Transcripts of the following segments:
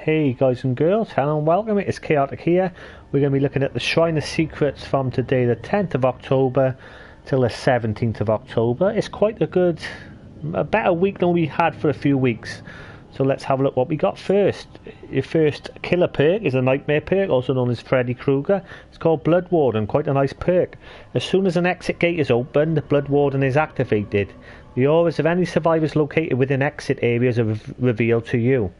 Hey guys and girls, hello and welcome. It's Chaotic here. We're going to be looking at the Shrine of Secrets from today the 10th of October till the 17th of October. It's quite a better week than we had for a few weeks. So let's have a look what we got first. Your first killer perk is a nightmare perk, also known as Freddy Krueger. It's called Blood Warden, quite a nice perk. As soon as an exit gate is opened, the Blood Warden is activated. The auras of any survivors located within exit areas are revealed to you.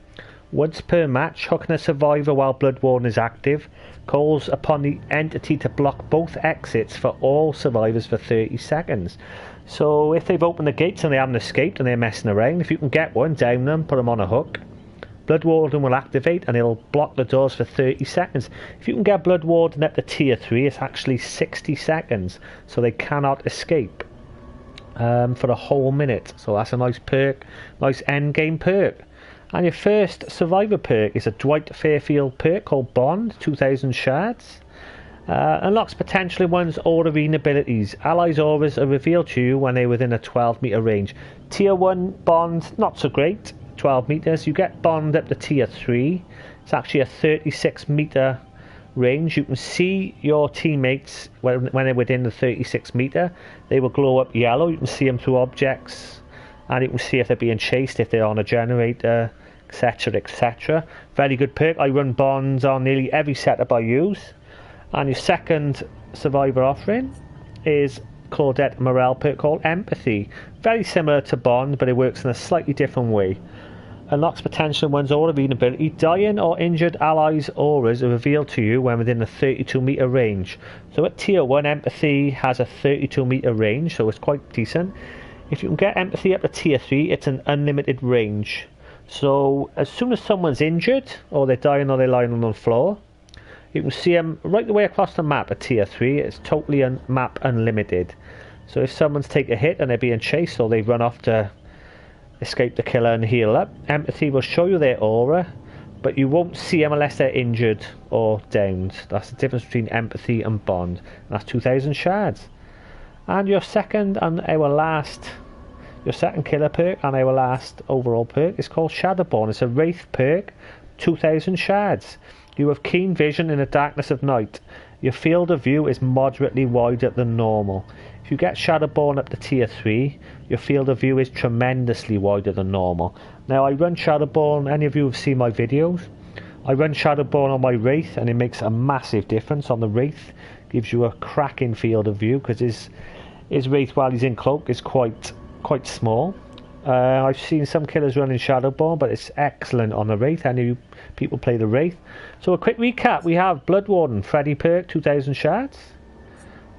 Once per match, hooking a survivor while Blood Warden is active calls upon the entity to block both exits for all survivors for 30 seconds. So if they've opened the gates and they haven't escaped and they're messing around, if you can get one, down them, put them on a hook. Blood Warden will activate and it'll block the doors for 30 seconds. If you can get Blood Warden up to tier 3, it's actually 60 seconds, so they cannot escape for a whole minute. So that's a nice perk, nice end game perk. And your first survivor perk is a Dwight Fairfield perk called Bond, 2000 shards. Unlocks potentially one's aura abilities. Allies' auras are revealed to you when they're within a 12 meter range. Tier 1 Bond, not so great, 12 meters. You get Bond up to tier 3. It's actually a 36 meter range. You can see your teammates when they're within the 36 meter. They will glow up yellow. You can see them through objects, and you can see if they're being chased, if they're on a generator, etc, etc. Very good perk. I run Bonds on nearly every setup I use. And your second survivor offering is Claudette Morel perk called Empathy. Very similar to Bond, but it works in a slightly different way. Unlocks potential in one's aura ability. Dying or injured allies' auras are revealed to you when within a 32 meter range. So at tier 1, Empathy has a 32 meter range, so it's quite decent. If you can get Empathy up to tier 3, it's an unlimited range. So as soon as someone's injured, or they're dying or they're lying on the floor, you can see them right the way across the map at tier 3. It's totally map unlimited. So if someone's taken a hit and they're being chased, or they run off to escape the killer and heal up, Empathy will show you their aura, but you won't see them unless they're injured or downed. That's the difference between Empathy and Bond. And that's 2000 shards. And your second killer perk and our last overall perk is called Shadowborne. It's a Wraith perk, 2000 shards. You have keen vision in the darkness of night. Your field of view is moderately wider than normal. If you get Shadowborne up to tier 3, your field of view is tremendously wider than normal. Now I run Shadowborne, any of you have seen my videos, I run Shadowborne on my Wraith and it makes a massive difference on the Wraith. Gives you a cracking field of view because his Wraith while he's in cloak is quite small. I've seen some killers running Shadowborne, but it's excellent on the Wraith. Any of you people play the Wraith. So a quick recap: we have Blood Warden, Freddy perk, 2000 shards,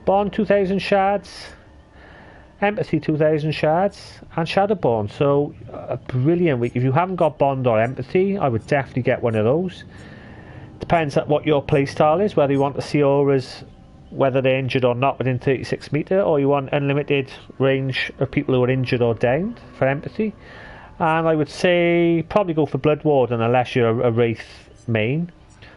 Bond 2000 shards, Empathy 2000 shards, and Shadowborne. So a brilliant week. If you haven't got Bond or Empathy, I would definitely get one of those. Depends on what your playstyle is, whether you want to see auras whether they're injured or not within 36 meter, or you want unlimited range of people who are injured or downed for Empathy. And I would say probably go for Blood Warden unless you're a Wraith main.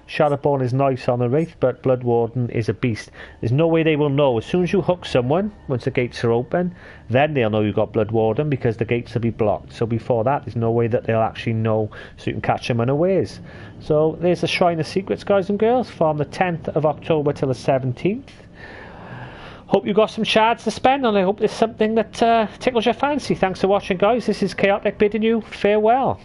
Shadowborne is nice on the Wraith, but Blood Warden is a beast. There's no way they will know. As soon as you hook someone, once the gates are open, then they'll know you've got Blood Warden because the gates will be blocked. So before that, there's no way that they'll actually know, so you can catch them unawares. So there's the Shrine of Secrets, guys and girls, from the 10th of October till the 17th. Hope you got some shards to spend, and I hope there's something that tickles your fancy. Thanks for watching, guys. This is Chaotic bidding you farewell.